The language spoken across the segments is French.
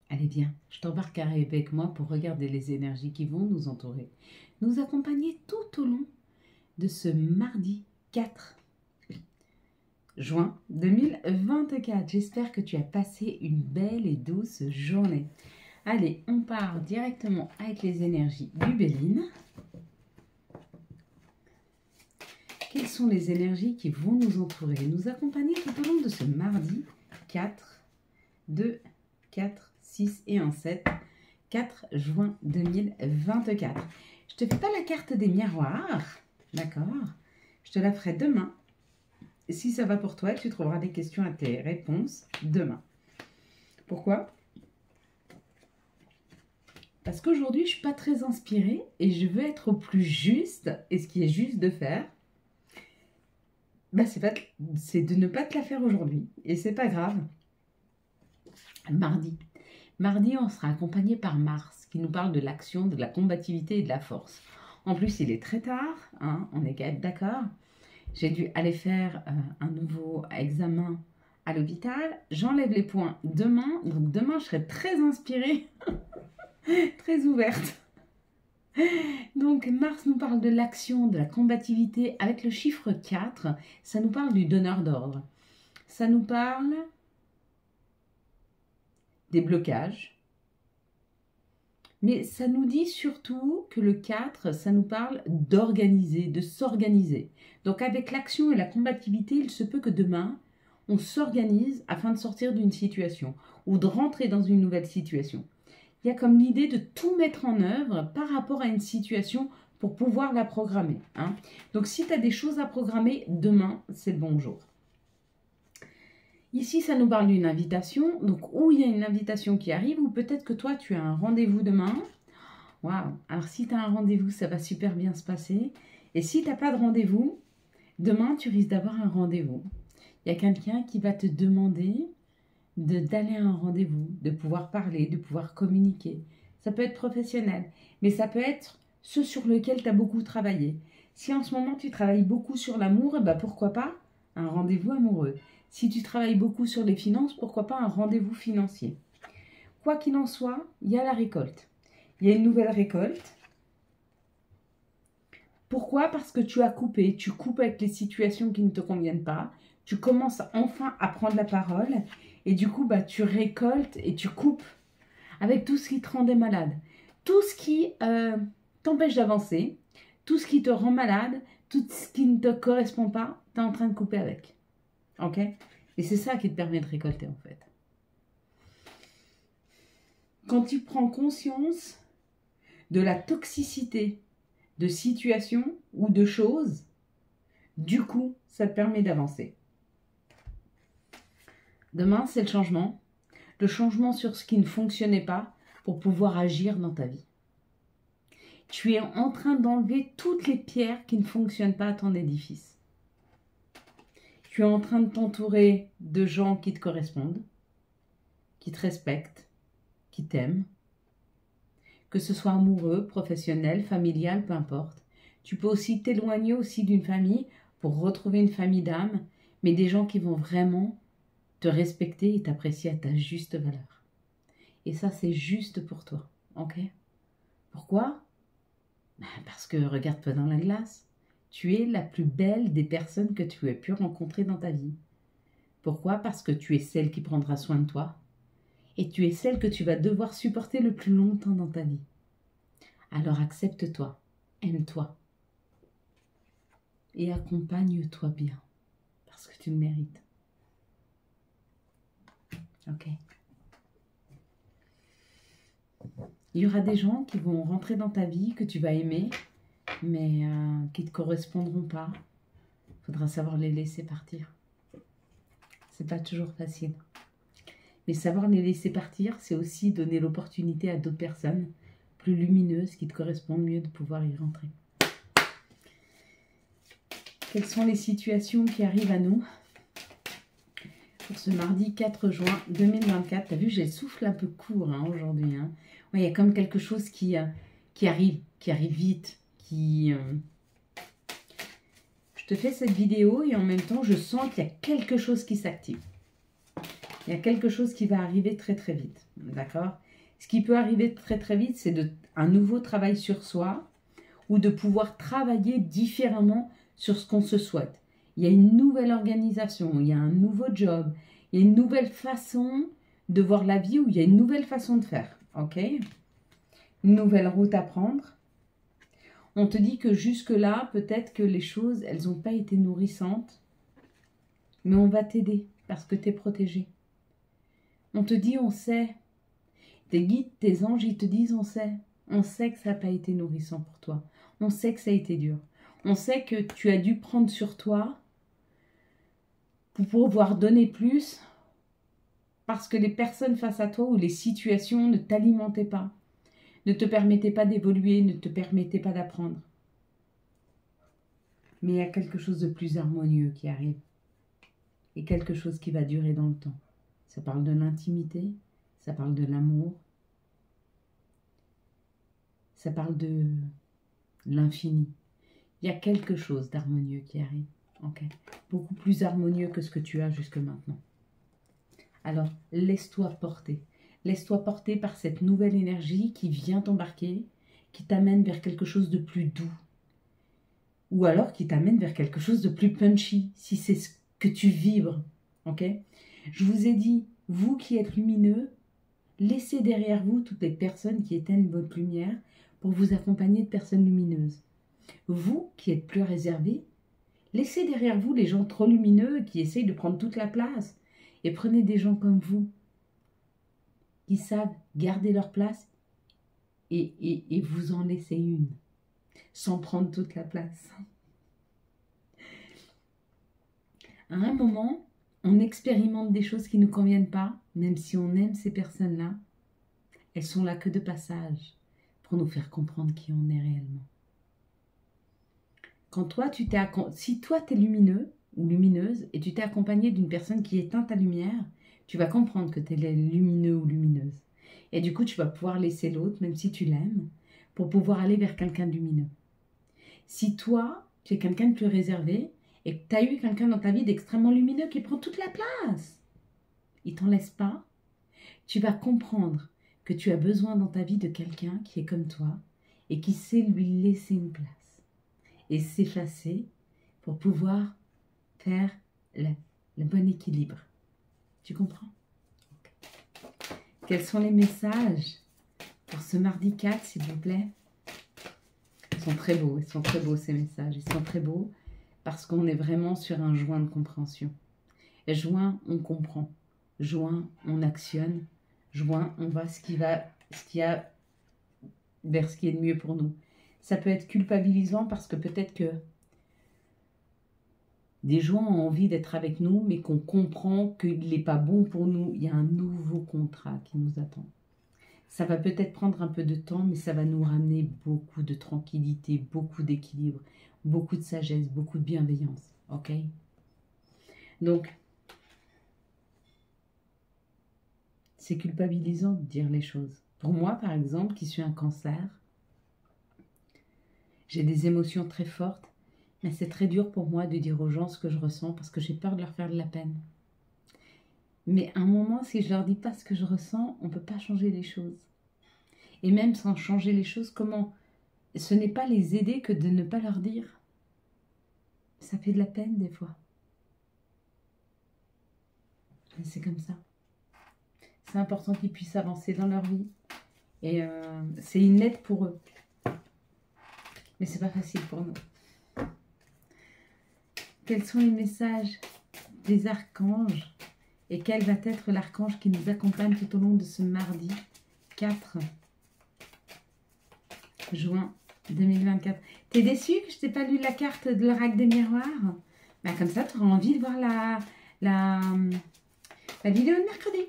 Allez bien, je t'embarque avec moi pour regarder les énergies qui vont nous entourer, nous accompagner tout au long de ce mardi 4 juin 2024. J'espère que tu as passé une belle et douce journée. Allez, on part directement avec les énergies du Béline. Quelles sont les énergies qui vont nous entourer, nous accompagner tout au long de ce mardi 4, 2, 4, 6 et 1, 7, 4 juin 2024. Je ne te fais pas la carte des miroirs, d'accord? Je te la ferai demain. Si ça va pour toi, tu trouveras des questions à tes réponses demain. Pourquoi? Parce qu'aujourd'hui, je ne suis pas très inspirée et je veux être au plus juste. Et ce qui est juste de faire, c'est de ne pas te la faire aujourd'hui. Et c'est pas grave. Mardi, on sera accompagné par Mars, qui nous parle de l'action, de la combativité et de la force. En plus, il est très tard, hein, on est quand même d'accord. J'ai dû aller faire un nouveau examen à l'hôpital. J'enlève les points demain, donc demain, je serai très inspirée, très ouverte. Donc, Mars nous parle de l'action, de la combativité avec le chiffre 4. Ça nous parle du donneur d'ordre. Ça nous parle des blocages. Mais ça nous dit surtout que le 4, ça nous parle d'organiser, de s'organiser. Donc avec l'action et la combativité, il se peut que demain, on s'organise afin de sortir d'une situation ou de rentrer dans une nouvelle situation. Il y a comme l'idée de tout mettre en œuvre par rapport à une situation pour pouvoir la programmer, hein. Donc si tu as des choses à programmer, demain, c'est le bon jour. Ici, ça nous parle d'une invitation. Donc, où il y a une invitation qui arrive, ou peut-être que toi, tu as un rendez-vous demain. Waouh! Alors, si tu as un rendez-vous, ça va super bien se passer. Et si tu n'as pas de rendez-vous, demain, tu risques d'avoir un rendez-vous. Il y a quelqu'un qui va te demander d'aller à un rendez-vous, de pouvoir parler, de pouvoir communiquer. Ça peut être professionnel, mais ça peut être ce sur lequel tu as beaucoup travaillé. Si en ce moment, tu travailles beaucoup sur l'amour, bah pourquoi pas un rendez-vous amoureux. Si tu travailles beaucoup sur les finances, pourquoi pas un rendez-vous financier. Quoi qu'il en soit, il y a la récolte. Il y a une nouvelle récolte. Pourquoi? Parce que tu as coupé. Tu coupes avec les situations qui ne te conviennent pas. Tu commences enfin à prendre la parole. Et du coup, tu récoltes et tu coupes avec tout ce qui te rendait malade. Tout ce qui t'empêche d'avancer. Tout ce qui te rend malade. Tout ce qui ne te correspond pas. Tu es en train de couper avec. Ok? Et c'est ça qui te permet de récolter en fait. Quand tu prends conscience de la toxicité de situations ou de choses, du coup, ça te permet d'avancer. Demain, c'est le changement. Le changement sur ce qui ne fonctionnait pas pour pouvoir agir dans ta vie. Tu es en train d'enlever toutes les pierres qui ne fonctionnent pas à ton édifice. Tu es en train de t'entourer de gens qui te correspondent, qui te respectent, qui t'aiment. Que ce soit amoureux, professionnel, familial, peu importe. Tu peux aussi t'éloigner aussi d'une famille pour retrouver une famille d'âme, mais des gens qui vont vraiment te respecter et t'apprécier à ta juste valeur. Et ça, c'est juste pour toi, ok? Pourquoi? Parce que regarde-toi dans la glace. Tu es la plus belle des personnes que tu aies pu rencontrer dans ta vie. Pourquoi? Parce que tu es celle qui prendra soin de toi. Et tu es celle que tu vas devoir supporter le plus longtemps dans ta vie. Alors accepte-toi, aime-toi et accompagne-toi bien, parce que tu le mérites. Ok? Il y aura des gens qui vont rentrer dans ta vie, que tu vas aimer, mais qui ne te correspondront pas. Il faudra savoir les laisser partir. C'est pas toujours facile. Mais savoir les laisser partir, c'est aussi donner l'opportunité à d'autres personnes plus lumineuses qui te correspondent mieux de pouvoir y rentrer. Quelles sont les situations qui arrivent à nous pour ce mardi 4 juin 2024? T'as vu, j'ai le souffle un peu court aujourd'hui. Hein. Ouais, il y a comme quelque chose qui arrive vite. Je te fais cette vidéo et en même temps, je sens qu'il y a quelque chose qui s'active. Il y a quelque chose qui va arriver très très vite. D'accord? Ce qui peut arriver très très vite, c'est un nouveau travail sur soi ou de pouvoir travailler différemment sur ce qu'on se souhaite. Il y a une nouvelle organisation, il y a un nouveau job, il y a une nouvelle façon de voir la vie ou il y a une nouvelle façon de faire. Ok? Une nouvelle route à prendre. On te dit que jusque-là, peut-être que les choses, elles n'ont pas été nourrissantes, mais on va t'aider parce que tu es protégé. On te dit, on sait. Tes guides, tes anges, ils te disent, on sait. On sait que ça n'a pas été nourrissant pour toi. On sait que ça a été dur. On sait que tu as dû prendre sur toi pour pouvoir donner plus parce que les personnes face à toi ou les situations ne t'alimentaient pas, ne te permettaient pas d'évoluer, ne te permettaient pas d'apprendre. Mais il y a quelque chose de plus harmonieux qui arrive et quelque chose qui va durer dans le temps. Ça parle de l'intimité, ça parle de l'amour, ça parle de l'infini. Il y a quelque chose d'harmonieux qui arrive. Okay. Beaucoup plus harmonieux que ce que tu as jusque maintenant. Alors, laisse-toi porter. Laisse-toi porter par cette nouvelle énergie qui vient t'embarquer, qui t'amène vers quelque chose de plus doux. Ou alors qui t'amène vers quelque chose de plus punchy, si c'est ce que tu vibres. Okay. Je vous ai dit, vous qui êtes lumineux, laissez derrière vous toutes les personnes qui éteignent votre lumière pour vous accompagner de personnes lumineuses. Vous qui êtes plus réservés, laissez derrière vous les gens trop lumineux qui essayent de prendre toute la place. Et prenez des gens comme vous, qui savent garder leur place et vous en laisser une, sans prendre toute la place. À un moment, on expérimente des choses qui ne nous conviennent pas, même si on aime ces personnes-là. Elles sont là que de passage, pour nous faire comprendre qui on est réellement. Quand toi, si toi, tu es lumineux ou lumineuse et tu t'es accompagné d'une personne qui éteint ta lumière, tu vas comprendre que tu es lumineux ou lumineuse. Et du coup, tu vas pouvoir laisser l'autre, même si tu l'aimes, pour pouvoir aller vers quelqu'un de lumineux. Si toi, tu es quelqu'un de plus réservé et que tu as eu quelqu'un dans ta vie d'extrêmement lumineux qui prend toute la place, il t'en laisse pas, tu vas comprendre que tu as besoin dans ta vie de quelqu'un qui est comme toi et qui sait lui laisser une place et s'effacer pour pouvoir faire le bon équilibre. Tu comprends? Okay. Quels sont les messages pour ce mardi 4, s'il vous plaît? Ils sont très beaux ces messages. Ils sont très beaux parce qu'on est vraiment sur un joint de compréhension. Et joint, on comprend. Joint, on actionne. Joint, on va vers ce qui est de mieux pour nous. Ça peut être culpabilisant parce que peut-être que des gens ont envie d'être avec nous, mais qu'on comprend qu'il n'est pas bon pour nous. Il y a un nouveau contrat qui nous attend. Ça va peut-être prendre un peu de temps, mais ça va nous ramener beaucoup de tranquillité, beaucoup d'équilibre, beaucoup de sagesse, beaucoup de bienveillance. Ok? Donc, c'est culpabilisant de dire les choses. Pour moi, par exemple, qui suis un cancer, j'ai des émotions très fortes. Mais c'est très dur pour moi de dire aux gens ce que je ressens parce que j'ai peur de leur faire de la peine. Mais à un moment, si je leur dis pas ce que je ressens, on ne peut pas changer les choses. Et même sans changer les choses, comment? Ce n'est pas les aider que de ne pas leur dire. Ça fait de la peine des fois. Mais c'est comme ça. C'est important qu'ils puissent avancer dans leur vie. Et c'est une aide pour eux. Mais c'est pas facile pour nous. Quels sont les messages des archanges et quel va être l'archange qui nous accompagne tout au long de ce mardi 4 juin 2024. T'es déçu que je t'ai pas lu la carte de l'oracle des miroirs? Bah, comme ça, tu auras envie de voir la vidéo de mercredi.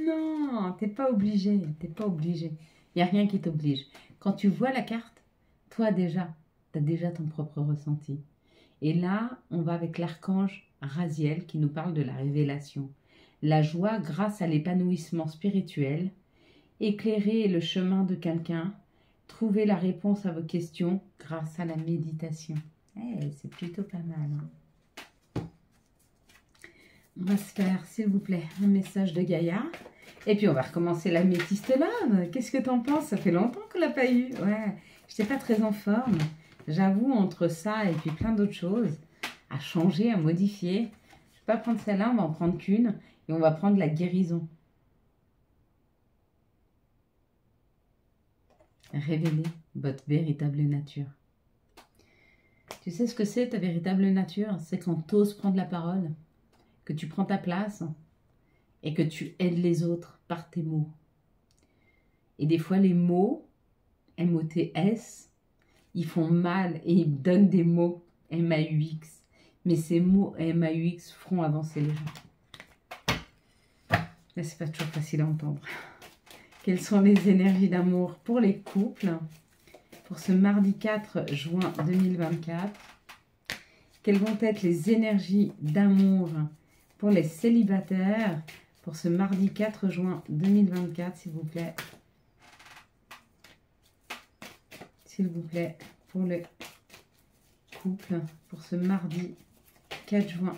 Non, t'es pas obligé. T'es pas obligé. Il n'y a rien qui t'oblige. Quand tu vois la carte, toi déjà, tu as déjà ton propre ressenti. Et là, on va avec l'archange Raziel qui nous parle de la révélation. La joie grâce à l'épanouissement spirituel, éclairer le chemin de quelqu'un, trouver la réponse à vos questions grâce à la méditation. C'est plutôt pas mal. Hein? On va se faire, s'il vous plaît, un message de Gaïa. Et puis, on va recommencer la métiste love. Qu'est-ce que t'en penses? Ça fait longtemps qu'on l'a pas eu. Ouais, je n'étais pas très en forme. J'avoue, entre ça et puis plein d'autres choses, à changer, à modifier. Je ne vais pas prendre celle-là, on va en prendre qu'une. Et on va prendre la guérison. Révéler votre véritable nature. Tu sais ce que c'est ta véritable nature? C'est quand tu oses prendre la parole, que tu prends ta place et que tu aides les autres par tes mots. Et des fois, les mots, M-O-T-S, ils font mal et ils donnent des mots, M-A-U-X. Mais ces mots, M-A-U-X, feront avancer les gens. Là, c'est pas toujours facile à entendre. Quelles sont les énergies d'amour pour les couples pour ce mardi 4 juin 2024? Quelles vont être les énergies d'amour pour les célibataires pour ce mardi 4 juin 2024, s'il vous plaît? S'il vous plaît, pour le couple, pour ce mardi 4 juin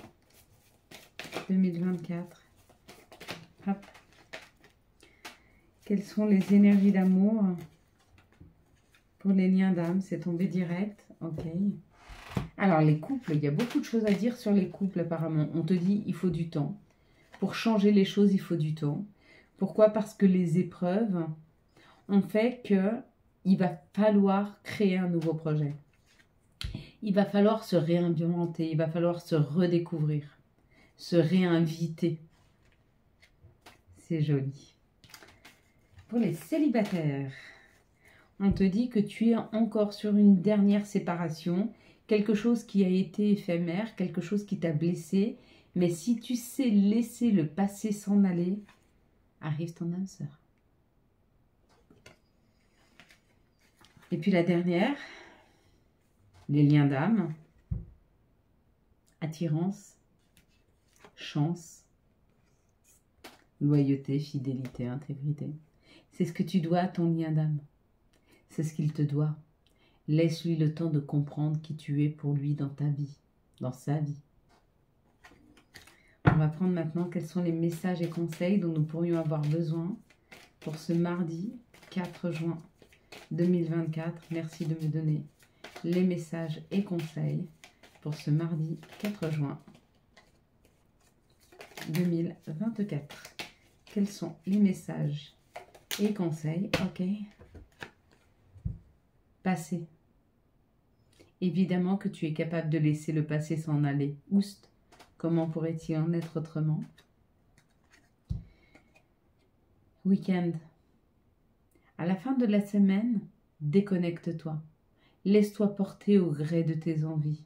2024. Hop. Quelles sont les énergies d'amour pour les liens d'âme? C'est tombé direct. Ok. Alors, les couples, il y a beaucoup de choses à dire sur les couples apparemment. On te dit il faut du temps. Pour changer les choses, il faut du temps. Pourquoi? Parce que les épreuves ont fait qu'il va falloir créer un nouveau projet. Il va falloir se réinventer, il va falloir se redécouvrir, se réinviter. C'est joli. Pour les célibataires, on te dit que tu es encore sur une dernière séparation, quelque chose qui a été éphémère, quelque chose qui t'a blessé, mais si tu sais laisser le passé s'en aller, arrive ton âme sœur. Et puis la dernière, les liens d'âme, attirance, chance, loyauté, fidélité, intégrité. C'est ce que tu dois à ton lien d'âme. C'est ce qu'il te doit. Laisse-lui le temps de comprendre qui tu es pour lui dans ta vie, dans sa vie. On va prendre maintenant quels sont les messages et conseils dont nous pourrions avoir besoin pour ce mardi 4 juin 2024. Merci de me donner les messages et conseils pour ce mardi 4 juin 2024. Quels sont les messages et conseils? Ok. Passé. Évidemment que tu es capable de laisser le passé s'en aller. Oust. Comment pourrait-il en être autrement? Week-end. À la fin de la semaine, déconnecte-toi. Laisse-toi porter au gré de tes envies.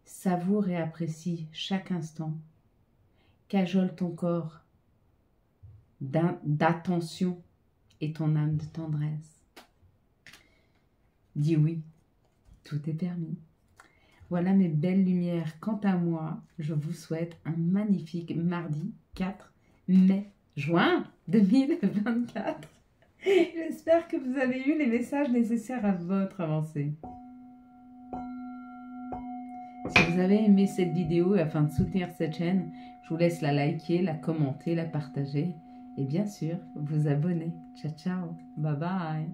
Savoure et apprécie chaque instant. Cajole ton corps d'attention et ton âme de tendresse. Dis oui, tout est permis. Voilà mes belles lumières. Quant à moi, je vous souhaite un magnifique mardi 4 mai, juin 2024. J'espère que vous avez eu les messages nécessaires à votre avancée. Si vous avez aimé cette vidéo et afin de soutenir cette chaîne, je vous laisse la liker, la commenter, la partager et bien sûr vous abonner. Ciao, ciao, bye bye.